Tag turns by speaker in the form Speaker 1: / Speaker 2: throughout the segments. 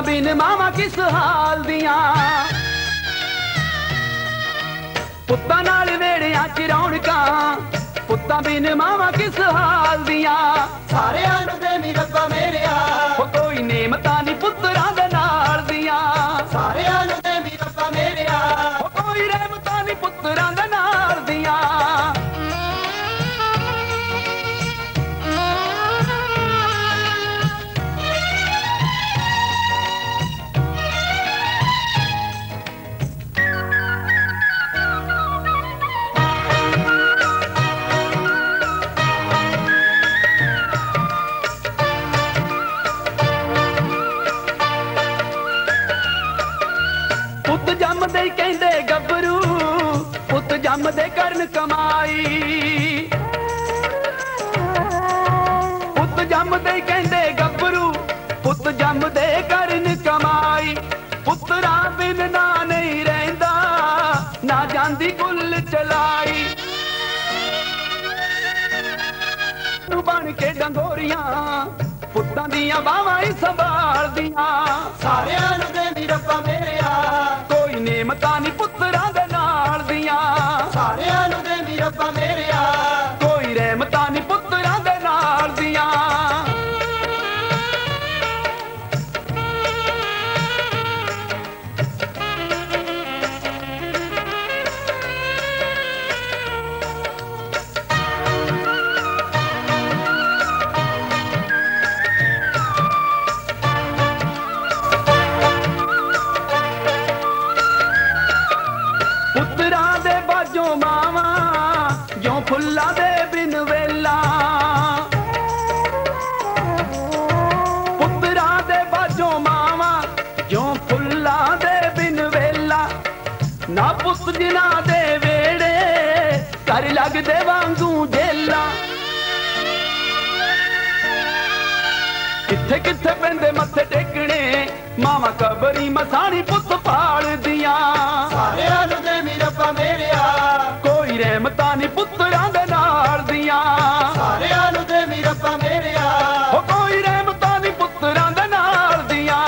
Speaker 1: पुत्तां बिन मावा किस हाल दियां, पुत्तां नाल वेड़ियां च रौणकां, पुत्तां बिन मावा किस हाल दियां।
Speaker 2: सारियां नूं देवी रब्बा मेरेया,
Speaker 1: कोई नेमतां नी पुत्तरां दे नाल दियां,
Speaker 2: सारियां नूं देवी रब्बा मेरेया,
Speaker 1: कोई रहमतां नी पुत्तरां दे नाल दियां। पुत जमदे कहंदे गबरू, पुत जमदे करन कमाई, पुत जमदे कहंदे गबरू, पुत जमदे करन कमाई। पुत्तरां बिन ना नहीं रहिंदा, ना जांदी कुल चलाई। बन के डंगोरियां पुत्तां दियां बावां ही संभाल दियां।
Speaker 2: सारियां नूं देवी रब्बा मेरेया,
Speaker 1: कोई नेमतां नी पुत्तरां दे नाल दियां,
Speaker 2: सारियां नूं देवी रब्बा मेरेया,
Speaker 1: कोई रहमतां नी पुत्तरां दे नाल दियां। पुत्तरां दे बाजों मावा जो फुल्लां दे बिन वेला, पुत्तरां दे बाजों मावा जो फुल्लां दे बिन वेला। ना पुत जिना दे वेड़े कर लगदे वांगू जेला। किथे किथे पेंदे मत्थे टेकने, मावा कबरी मसाणी पुत पाल दियां।
Speaker 2: सारियां नूं देवी रब्बा मेरेया,
Speaker 1: कोई रहमतां नी पुत्तरां दे नाल दियां,
Speaker 2: सारियां नूं देवी रब्बा मेरेया,
Speaker 1: कोई रहमतां नी पुत्तरां दे नाल दियां।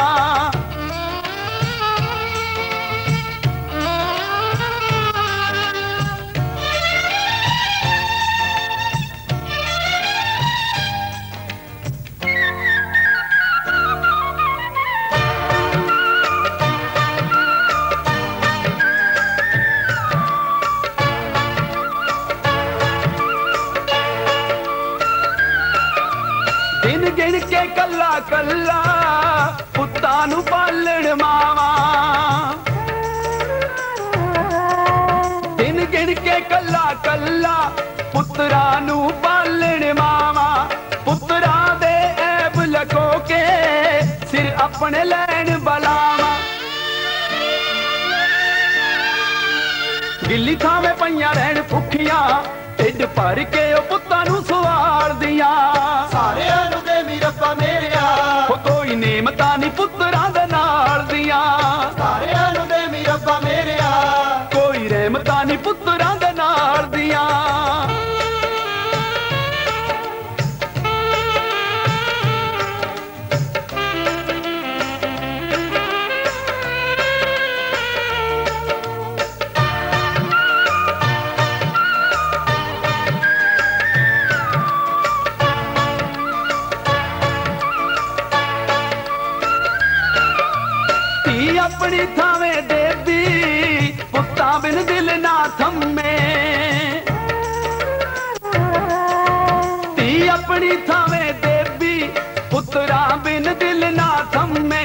Speaker 1: दिन गिन के कल्ला कल्ला पुत्तां नूं पालण मावा, दिन गिन के कल्ला कल्ला पुत्तरां नूं पालण मावा। पुत्तरां दे ऐब लको के सिर अपने लैण बलावा। गिल्ली थावें पईयां रहण भुखियां, ढिड भर के ओ पुत्तां नूं सवार दियां।
Speaker 2: सारियां नूं देवी रब्बा मेरेया,
Speaker 1: कोई नेमतां नी पुत्तरां दे नाल दियां,
Speaker 2: सारियां नूं देवी रब्बा मेरेया,
Speaker 1: कोई रहमतां नी पुत्तरां दे नाल दियां। अपनी थावें देवी पुत्तां बिन दिल ना थम्मे, धी अपनी थावें देवी पुत्तरां बिन दिल ना थम्मे।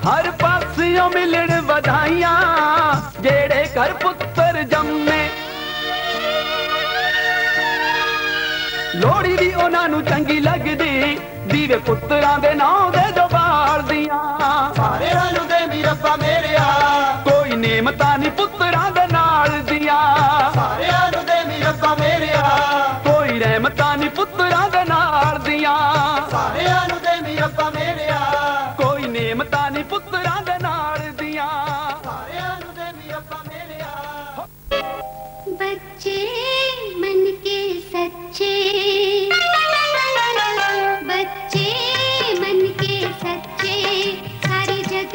Speaker 1: हर पासियों मिलण वधाइयां जेड़े घर पुत्तर जम्मे। लोड़ी भी उन्हां नूं चंगी लगदी, दीवे पुत्तरां दे नां दे जो बाल दियां।
Speaker 2: सारियां नूं देवी रब्बा मेरेया,
Speaker 1: कोई नेमतां नी पुत्तरां दे नाल दियां।
Speaker 2: सारियां नूं देवी रब्बा मेरेया,
Speaker 1: कोई रहमतां नी पुत्तरां दे नाल दियां।
Speaker 2: सारियां नूं देवी रब्बा मेरेया,
Speaker 1: कोई नेमतां नी पुत्तरां दे नाल दियां।
Speaker 2: सारियां नूं देवी रब्बा मेरेया।
Speaker 3: बच्चे मन के सच्चे, बच्चे मन के सच्चे, सारी जग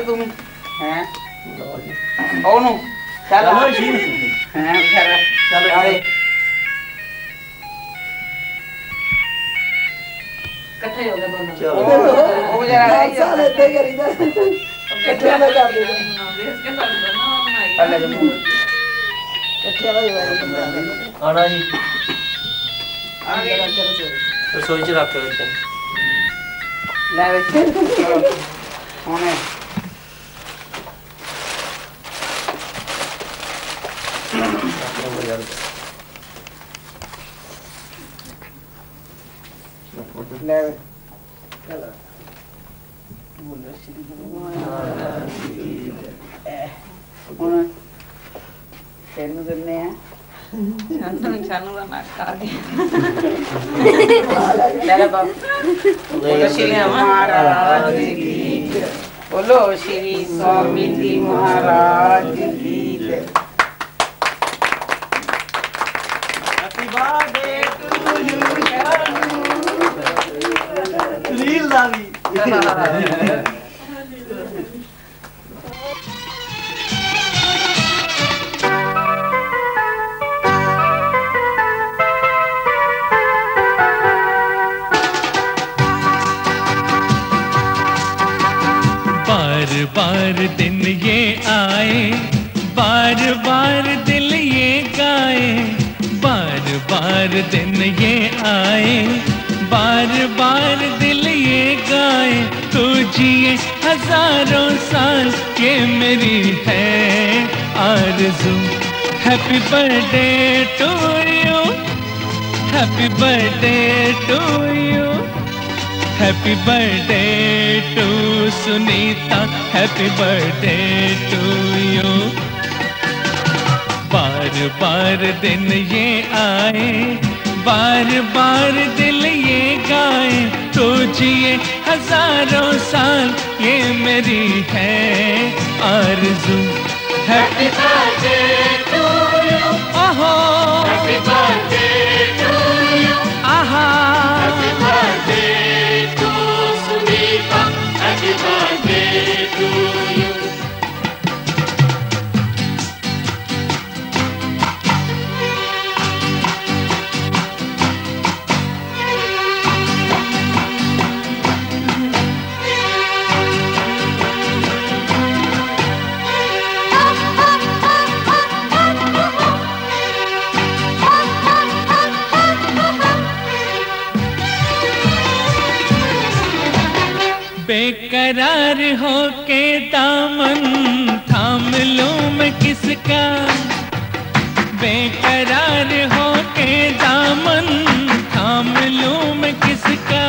Speaker 4: तुम हैं ओनू चलो हैं चलो अरे
Speaker 5: इकट्ठे हो गए दोनों
Speaker 4: चलो वो जरा
Speaker 2: साले ते करीदा इकट्ठे ना कर दे
Speaker 4: अलग
Speaker 2: इकट्ठे ना भाई
Speaker 6: आना जी
Speaker 4: आगे
Speaker 6: रसोई च रख के
Speaker 4: ले वे चलो होने ले चलो बोलो श्री गुरु तेनू करने हैं
Speaker 5: छानू का नाक आ गया
Speaker 4: मेरे बाप बोलो श्री महाराज की बोलो श्री स्वामी जी महाराज की हैप्पी बर्थडे टू यू
Speaker 2: रील दावी
Speaker 7: बार बार दिन ये आए बार बार दिल ये गाए बार बार दिन ये आए बार बार दिल ये गाए तू जिए हजारों साल ये मेरी है आरज़ू happy birthday to you happy birthday to you happy birthday to Sunita happy birthday to you बार बार दिन ये आए बार बार दिल ये गाए तो जिए हजारों साल ये मेरी है आरज़ू हैप्पी बर्थडे टू यू ओहो हैप्पी बर्थडे टू यू आहा happy birthday to Sunita happy birthday to you बेकरार हो के दामन थाम लूं मैं किसका बेकरार हो के दामन थाम लूं मैं किसका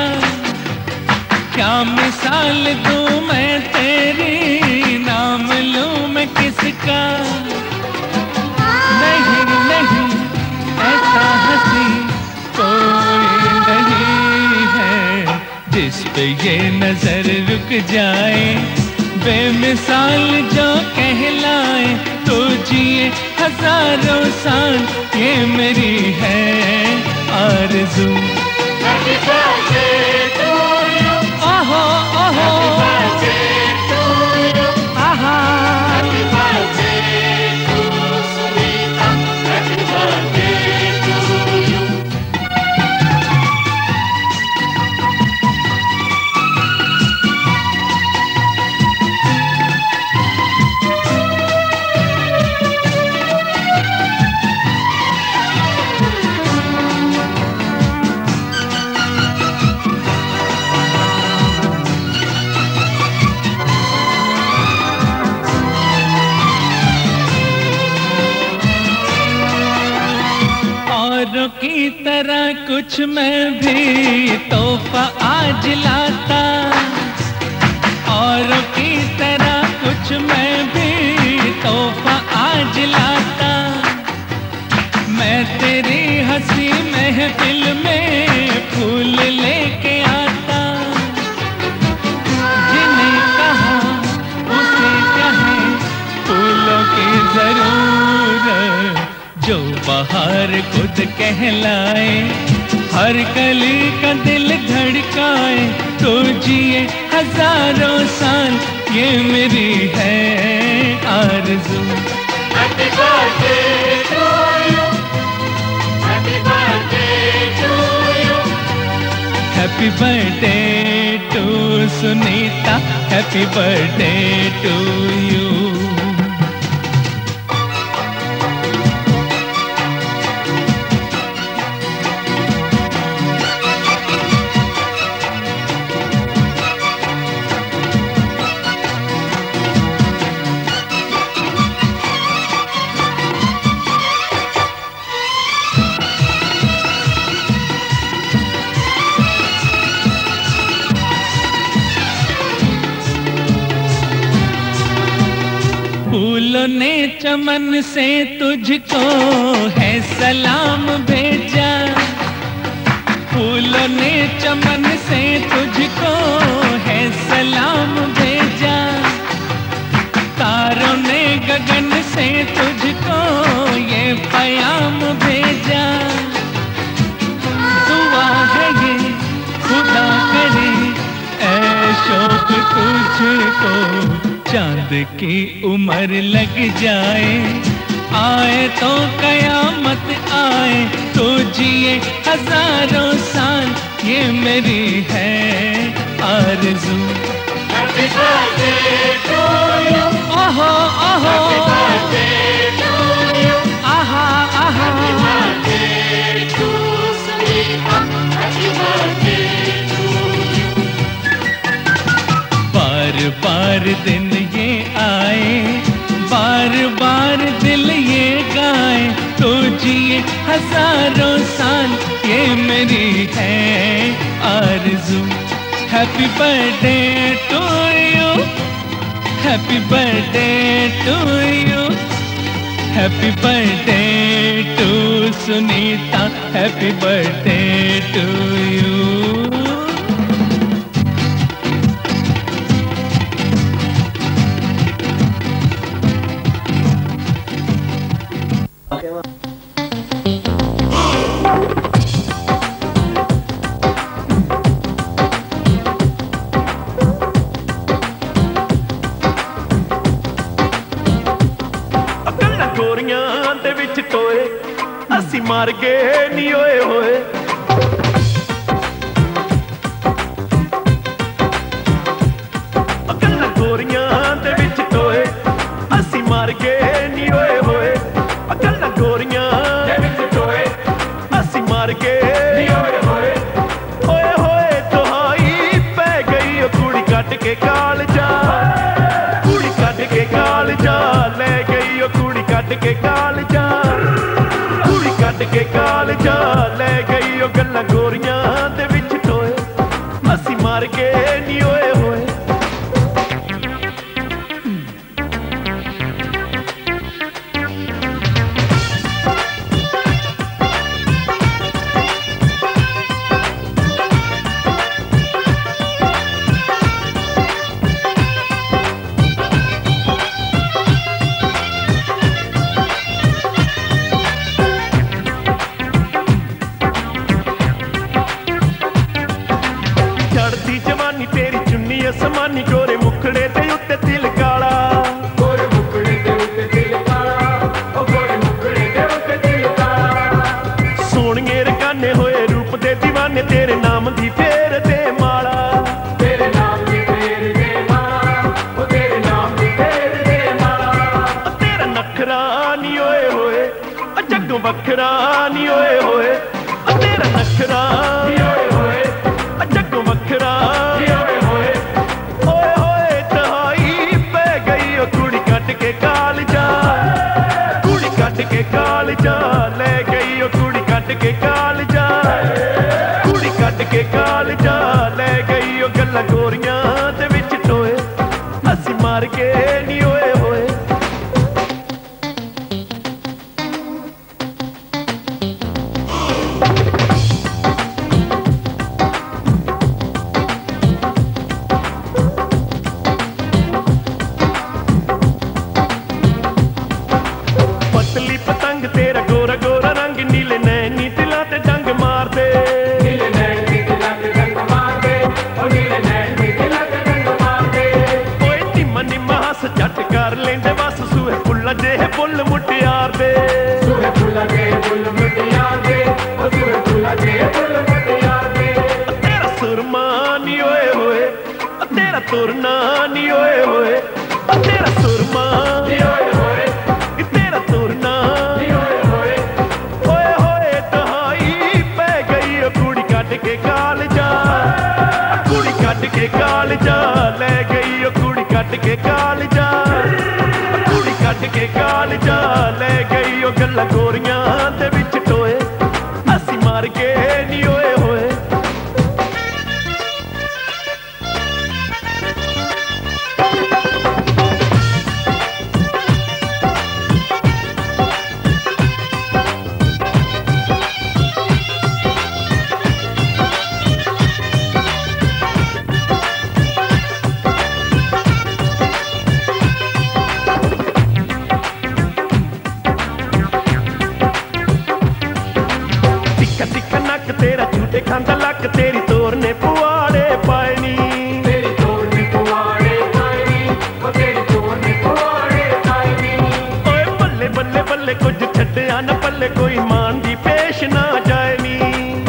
Speaker 7: क्या मिसाल दूं मैं तेरी नाम लूं मैं किसका नहीं नहीं ऐसा हंसी कोई नहीं है जिस पे ये नजर रुक जाए बेमिसाल जो कहलाए तो जिए हजारों साल ये मेरी है आरज़ू हैप्पी बर्थडे टू यू ओहो ओहो हैप्पी बर्थडे टू यू आहा happy birthday to Sunita happy birthday to you औरों की तरह कुछ मैं भी तोहफा आज लाता औरों की तरह कुछ मैं भी तोहफा आज लाता, मैं तेरी हंसी महफिल में फूल लेके आता। जिन्हें कहा उसे कहे फूलों की जरूरत, जो बाहर खुद कहलाए, हर कली का दिल धड़काए, तो जिए हजारों साल, ये मेरी है आरज़ू।
Speaker 8: Happy birthday to you, happy birthday to you,
Speaker 7: Happy birthday to Sunita, happy birthday to you. फूलों ने चमन से तुझको है सलाम भेजा, फूलों ने चमन से तुझको है सलाम भेजा, तारों ने गगन से तुझको ये पैगाम भेजा। दुआ है ये खुदा करे ऐ शौक तुझको, चांद की उम्र लग जाए, आए तो कयामत आए, तो जिए हजारों साल, ये मेरी है आरज़ू।
Speaker 8: happy birthday to you,
Speaker 7: ओहो ओहो,
Speaker 8: happy birthday to you,
Speaker 7: आहा आहा,
Speaker 8: happy birthday to Sunita, happy birthday to you.
Speaker 7: बार बार दिन ये आए, बार बार दिल ये गाए, तो जिए हजारों साल, ये मेरी है आरज़ू। Happy birthday to you, happy birthday to you, happy birthday to Sunita, happy birthday to you.
Speaker 9: गोरियां दे विच टोए असी मार गए नी ओए होए, अकल्ला गोरियां दे विच टोए असी मार गए नी ओए होए, अकल्ला गोरियां दे विच टोए असी मार गए नी ओए होए, ओए होए तुहाई पै गई ओ कुड़ी कट के काल जा, कुड़ी कट के काल जा, ले गई ओ कुड़ी कट के काल जा, कुड़ी कट के काल जा, ले गई ओ गल्लां गोरियां दे विच टोए असी मार के नी ओए होए। समानी गोरे मुखड़े ते उत्ते तिल काला, गोरे मुखड़े ते उत्ते तिल काला, ओ गोरे मुखड़े ते उत्ते तिल काला, सोहणिए रकाने होए रूप दे दीवाने, तेरे नाम दी फेर दे माला, तेरे नाम दी फेर दे माला, ओ तेरे नाम दी फेर दे माला, तेरा नखरा नी ओए होए, जग्गों बखरा नी ओए होए, तेरा नखरा नी ओए होए, जग्गों बखरा नी ओए होए, ओए होए तहाई पै गई ओ कुड़ी कट के काल जा, कुड़ी कट के काल जा, ले गई ओ कुड़ी कट के काल जा, कुड़ी कट के काल जा, ले गई ओ गल्लां गोरियां दे विच टोए असी मार के नी चांदा लक तेरी तोर ने पुआड़े पाए नी तेरी तोर ने पुआड़े पाए नी ओ तेरी तोर ने पुआड़े पाए नी ओए बल्ले बल्ले बल्ले कुछ छड्डिया न पल्ले कोई मान दी पेश ना जाए नी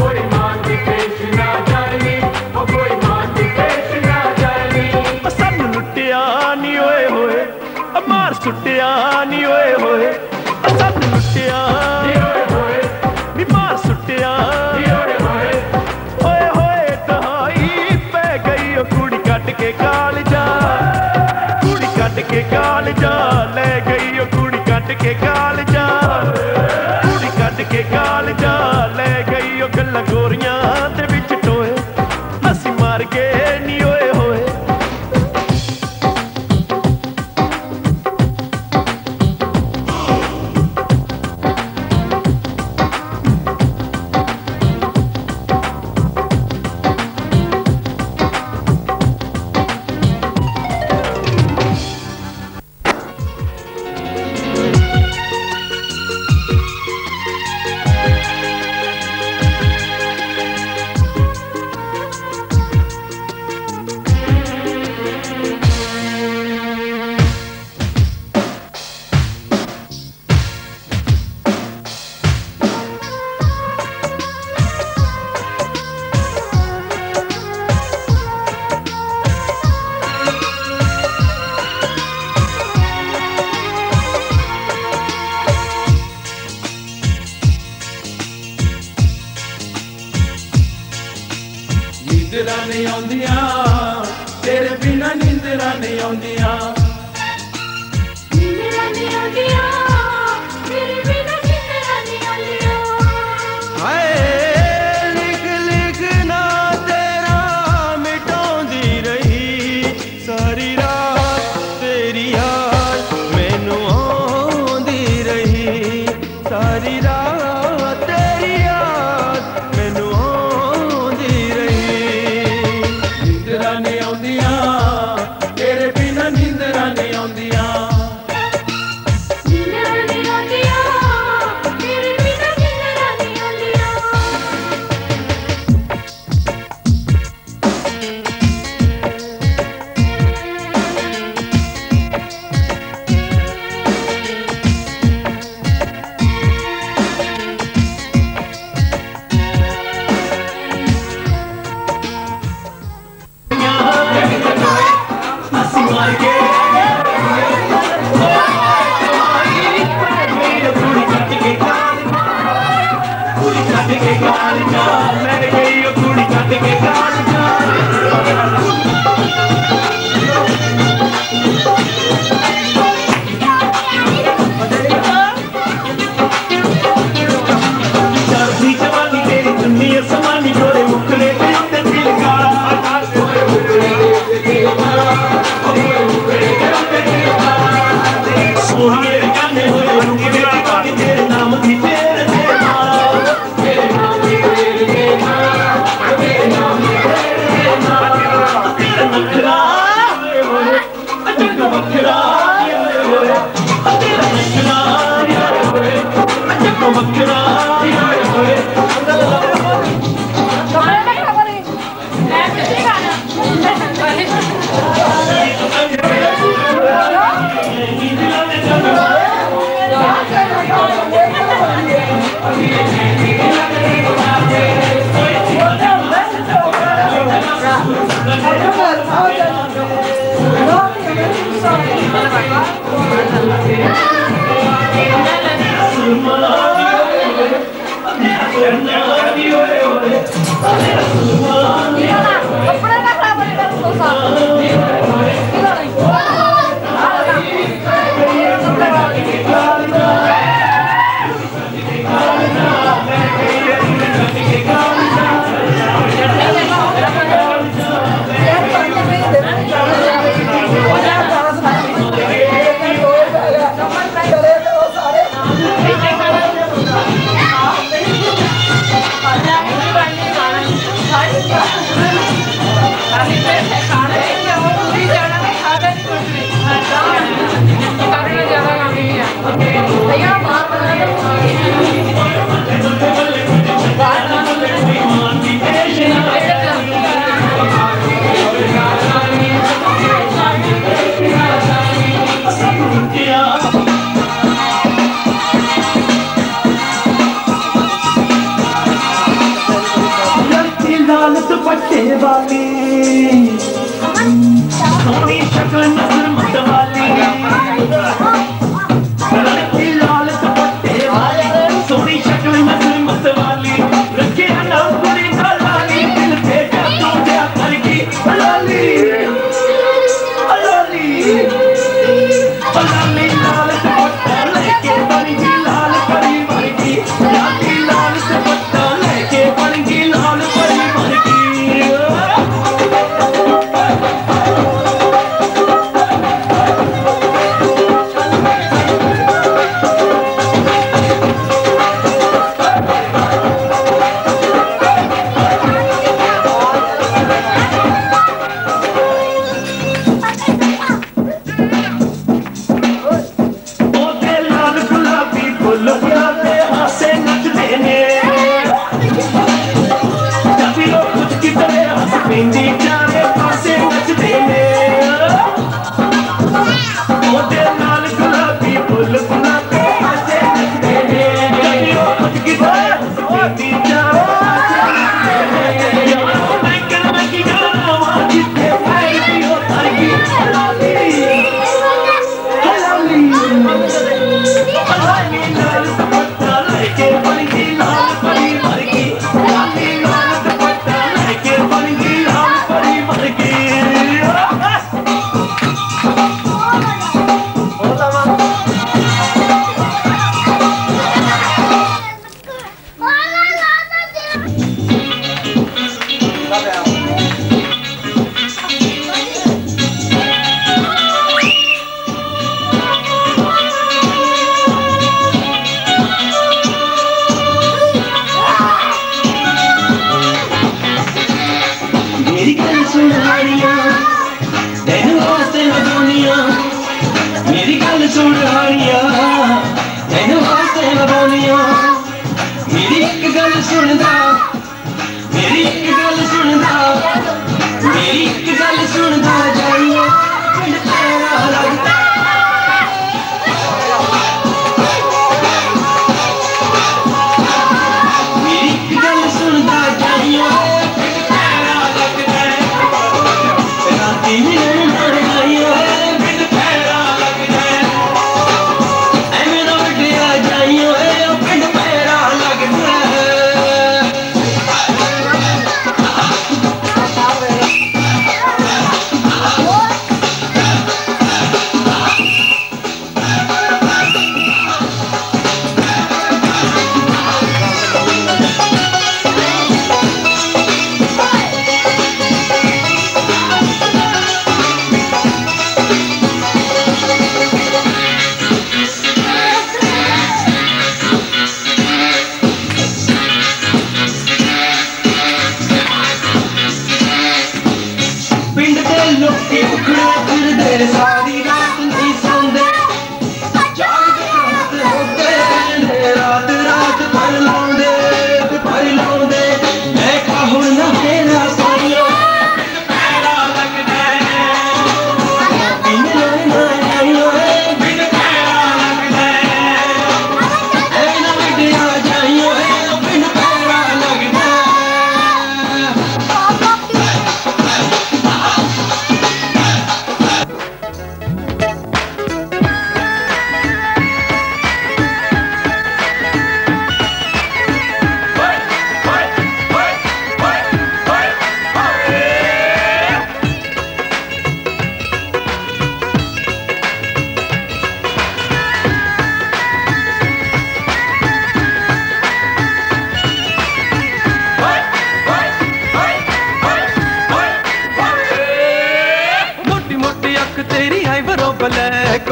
Speaker 9: कोई मान दी पेश ना जाए नी ओ कोई मान दी पेश ना जाए नी ओ सन लुटिया नी ओए होए मार सुटिया नी ओए होए सन लुटिया नी ओए होए नी मार सुटिया नी ओए होए तहाई पै गई ओ कुड़ी कट के काल जा कुड़ी कट के काल जा ले गई ओ कुड़ी कट के काल जा कुड़ी कट के काल जा ले गई ओ गल्लां गोरियां दे विच टोए हसी मार के नी ओए होए नींदरां नहीं आउंदियां तेरे बिना नींदरां नहीं आउंदियां
Speaker 3: नींदरां नहीं आउंदियां तेरे बिना नींदरां नहीं आउंदियां
Speaker 9: हाय लिख लिख ना तेरा मिटाउंदी रही सारी रात तेरी याद मैनू आउंदी रही सारी रात तेरी याद मैनू आउंदी रही नींदरां नहीं आउंदियां तेरे बिना नींदरां नहीं आउंदियां
Speaker 3: नींदरां नहीं आउंदियां तेरे बिना नींदरां नहीं आउंदियां
Speaker 9: हसी मार के कुड़ी कट के काल जा मैं गई ओ कुड़ी कट के काल जा चढ़ती जवानी तेरी दुनिया समानी गोरे मुखड़े पे उत्ते दिल काला सोहने गाने होए रुके काटी तेरे नाम की तेरे तेरे नाम की तेरे नाम तेरे नाम की तेरे नाम तेरा नखरा होए अजब बखरा होए तेरा नखरा होए अजब बखरा होए
Speaker 3: सारे
Speaker 9: शक्ल नजर मतवाली लड़की लाल दुपट्टे वाली सोनी शक्ल नजर मतवाली रखे नाम कुड़ी का लाली दिल पे जादू जा करगी लाली लाली लाली लाल दुपट्टा लेके बनेगी लाल परी बनेगी लाली लाल दुपट्टा लेके बनेगी लाल परी बनेगी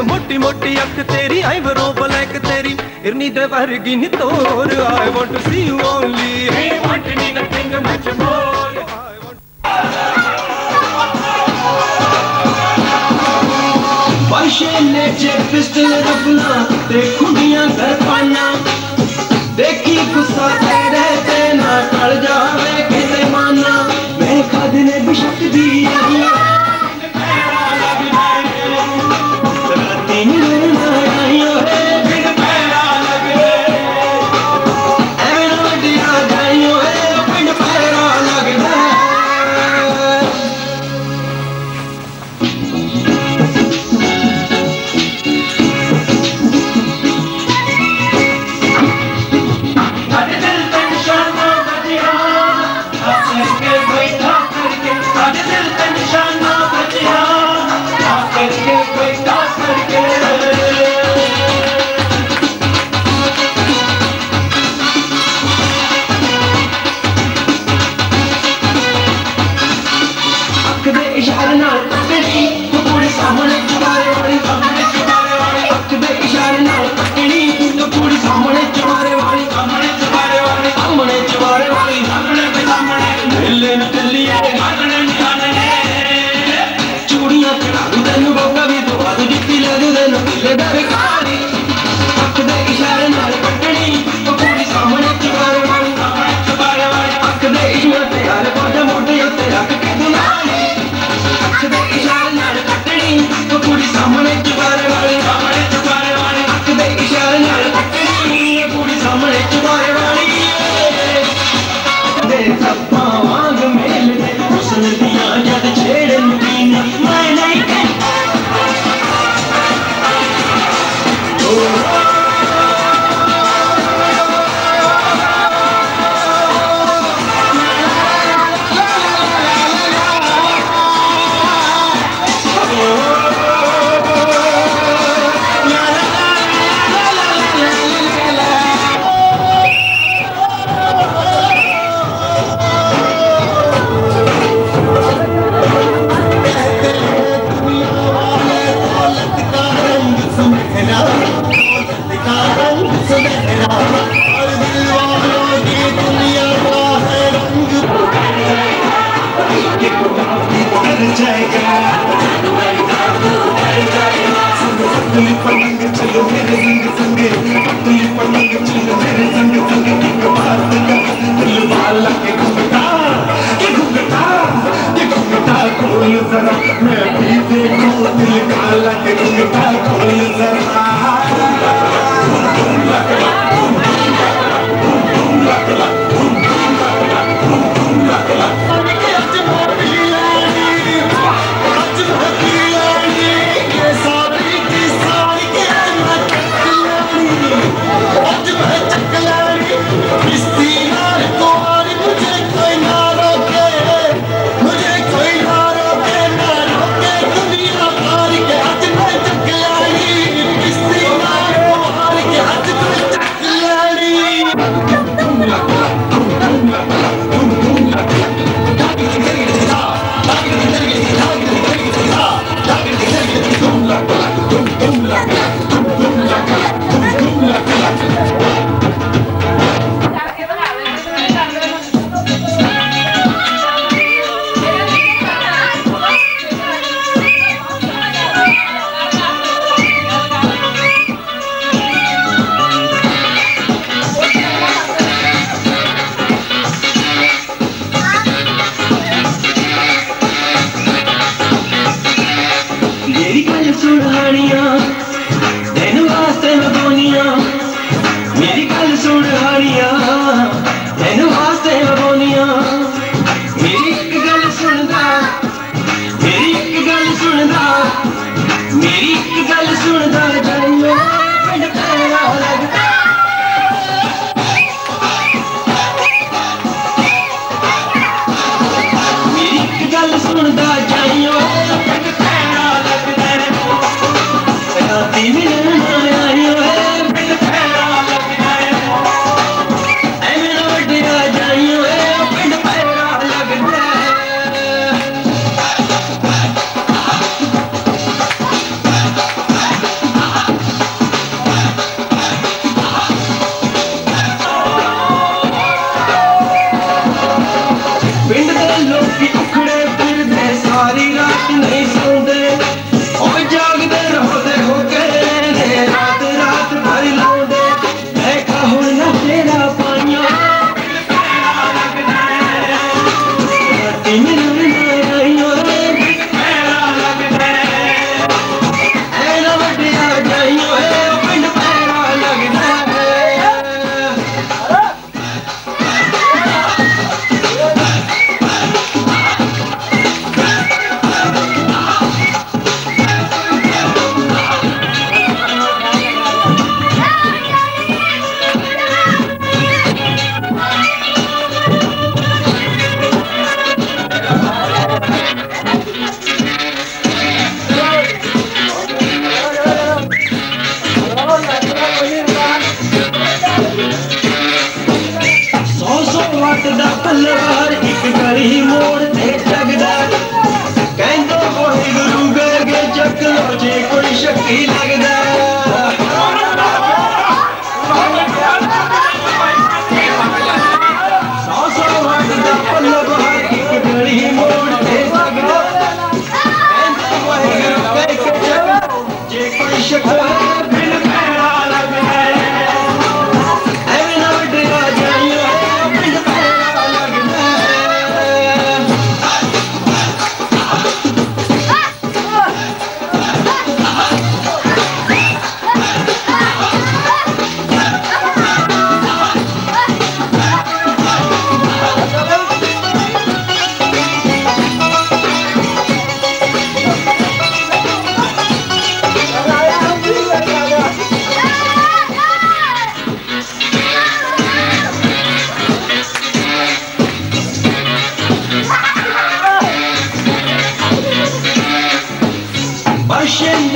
Speaker 10: मोटी मोटी अख तेरी आईब्रो ब्लैक तेरी इरनी दे वर्गी नी तोर I want to see you only I want me nothing much more
Speaker 9: बाशे ने चेक पिस्टल रफला ते खुदियां कर पाना देखी गुस्सा तेरे ते ना टल जावे किते माना मैं खाद ने बिशक दी
Speaker 10: ते दरकारी अख दे इशारे नाल कटनी ओ कुड़ी सामने चबारे वाली अख दे इशारे नाल कोठे मोटे उत्ते रख के दुलानी अख दे इशारे नाल कटनी ओ कुड़ी सामने चबारे वाली अख दे इशारे नाल कटनी ओ कुड़ी सामने चबारे वाली दे सप्पा वांग मेल दे हुस्न दियां जद छेड़न दी मैं नहीं चलो मेरे संग संगे तुम पलंग चलो मेरे संग संगे एक बात दिल वाला के घूमता खोल जरा मैं भी देखूं दिल काला के घूमता खोल जरा
Speaker 11: Chicago.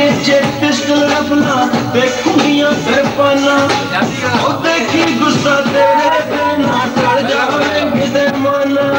Speaker 10: नीचे पिस्टल रफला देखूंगियां सरपाना ओ देखी गुस्सा तेरे बिना टल जावे किते माना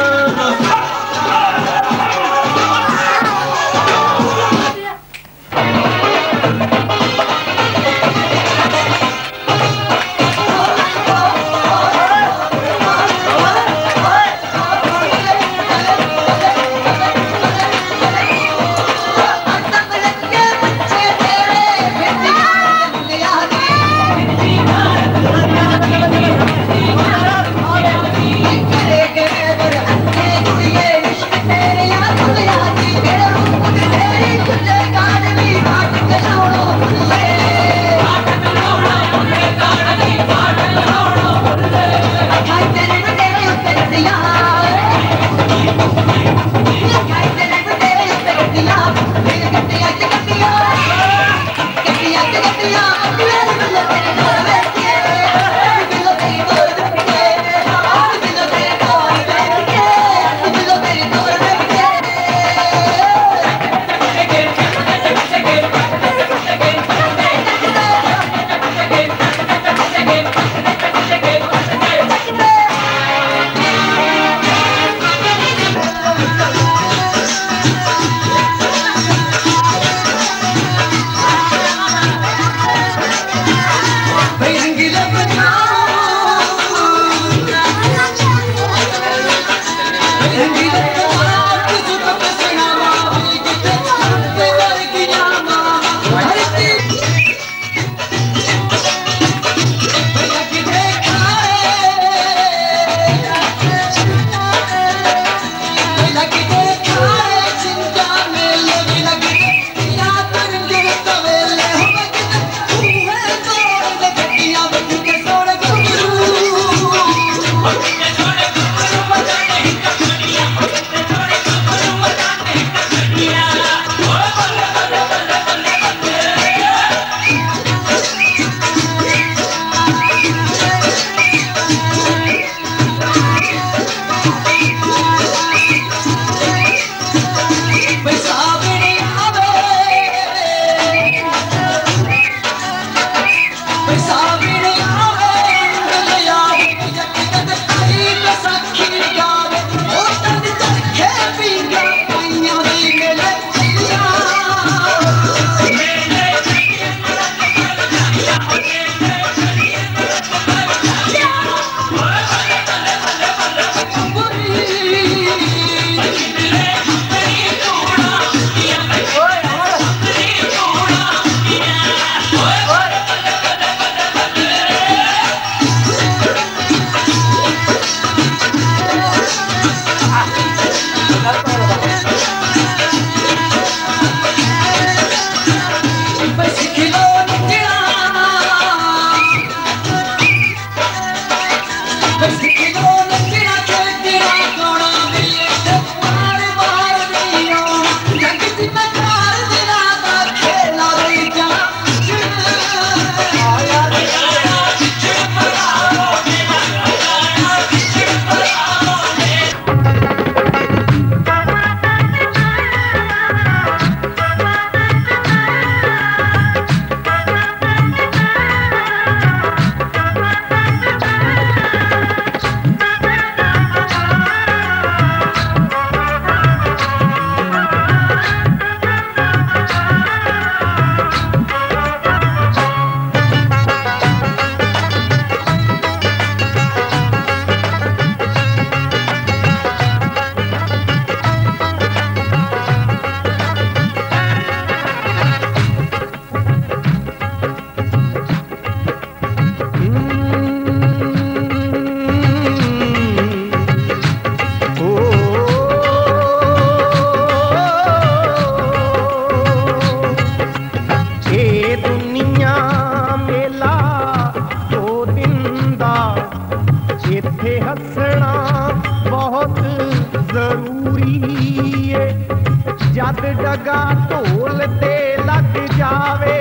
Speaker 11: जद डगा ढोल ते लग जावे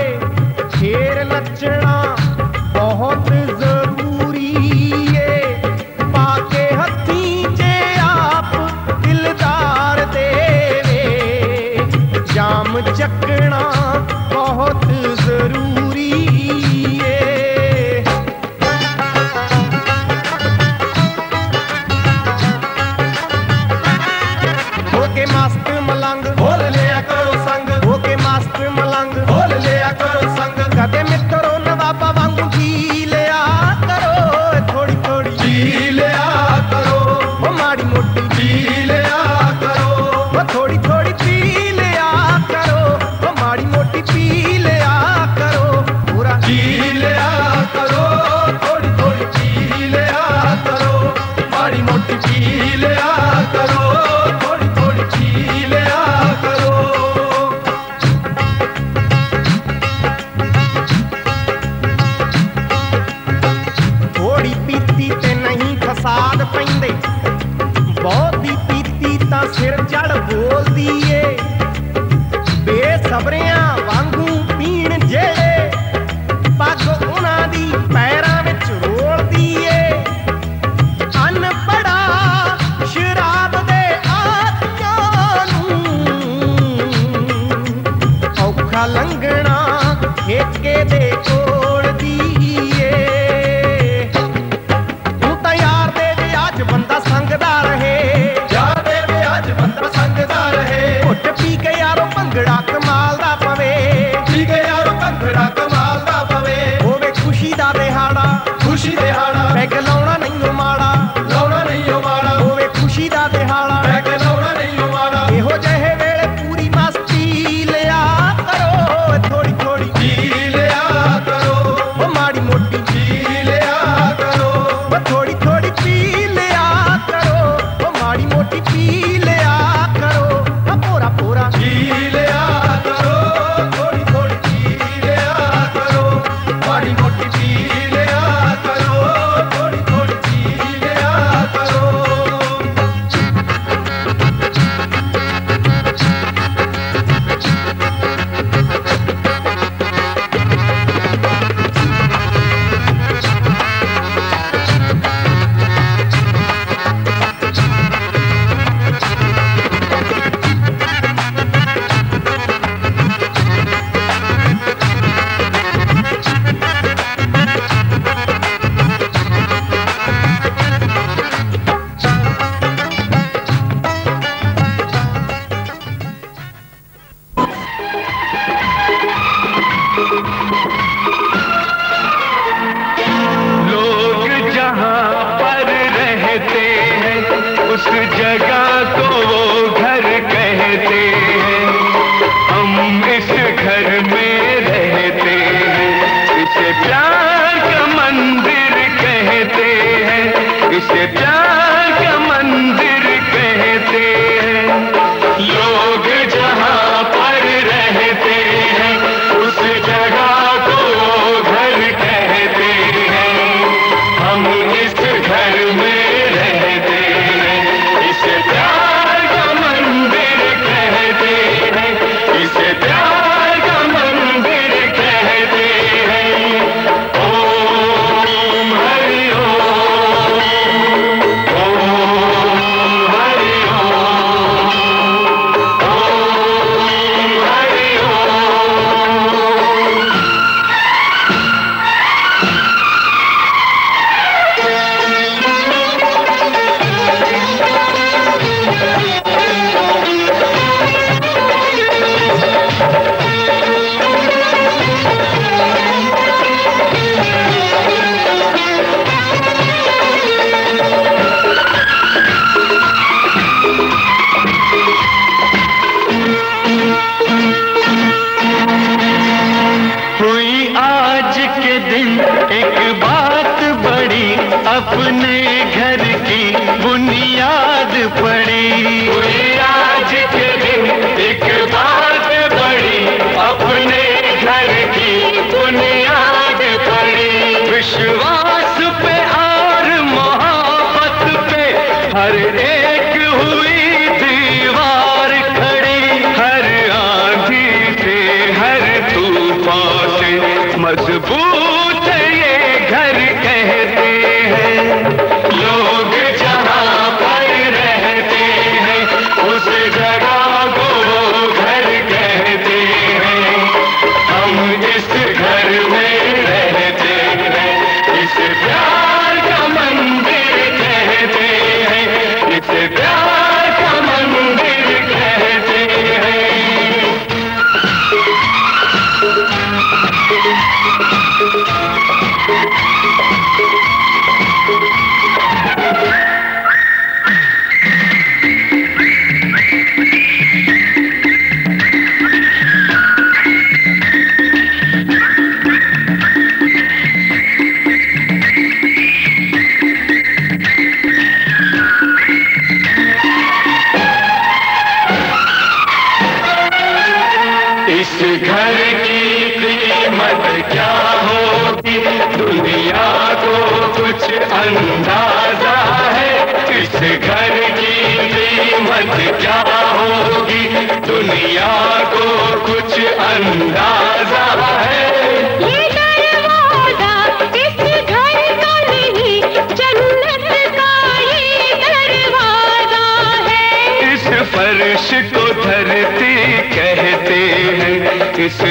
Speaker 11: शेर नचना बहुत जरूरी है पाके हथी जे आप दिलदार देवे जाम चकना बहुत पी लिया करो पूरा पी लिया करो थोड़ी थोड़ी पी लिया करो माड़ी मोटी पी लिया करो थोड़ी थोड़ी पी लिया करो थोड़ी पीती ते नहीं फसाद पैंदे बहुती पीती ता सिर चढ़ बोल दिए बेसबरियां वांगू पीण जेड़े पग उन्हां दी पैरां विच रोल दिए अनपढ़ा शराब दे आदियां नूं औखा लंघना ठेके दे कोल दिए तूं तां यार दे विआज बंदा संगदा रहे यार दे विआज बंदा संगदा रहे घुट पी के यारो भंगड़ा कमाल दा पवे पी के यारो भंगड़ा कमाल दा पवे होवे खुशी दा दिहाड़ा पैग लाउणा नहीं माड़ा होवे खुशी दा दिहाड़ा पैग लाउणा नहीं माड़ा इहो जहे वेले पूरी मस्ती लिया करो थोड़ी थोड़ी पी लिया करो ओ माड़ी मोटी पी लिया करो ओ थोड़ी थोड़ी पी लिया करो ओ माड़ी मोटी पी लिया करो ओ पूरा पूरा पी लिया करो थोड़ी थोड़ी पी लिया करो माड़ी मोटी पी लिया करो थोड़ी थोड़ी पी लिया करो
Speaker 9: लोग जहाँ पर रहते हैं उस जगह को वो घर कहते हैं हम इस घर में रहते हैं इसे प्यार का मंदिर कहते हैं इसे प्यार का मंदिर कहते हैं लोग जहाँ पर रहते हैं उस जगह को वो घर कहते हैं हम इस घर में रहते हैं इसे प्यार का मंदिर कहते हैं इसे प्यार का मंदिर कहते हैं ओम हरि ओम हरि ओम हरि ओम हुई आज के दिन एक बात बड़ी अपने घर की बुनियाद पड़ी हुई आज के दिन एक बात बड़ी अपने घर की बुनियाद पड़ी विश्वास पे और मोहब्बत पे हर एक हुई दीवार खड़ी हर आंधी से हर तूफान से मजबूत ये घर कहते हैं लोग जहाँ पर रहते हैं उस जगह को वो घर कहते हैं हम इस घर में रहते हैं इसे प्यार का मंदिर कहते हैं इसे प्यार का मंदिर कहते हैं
Speaker 8: अंदाजा है इस घर की कीमत क्या होगी, दुनिया को कुछ अंदाजा है।
Speaker 3: ये दरवाजा इस घर का नहीं, जन्नत का ये दरवाजा है।
Speaker 8: इस फर्श को धरती कहते हैं, इस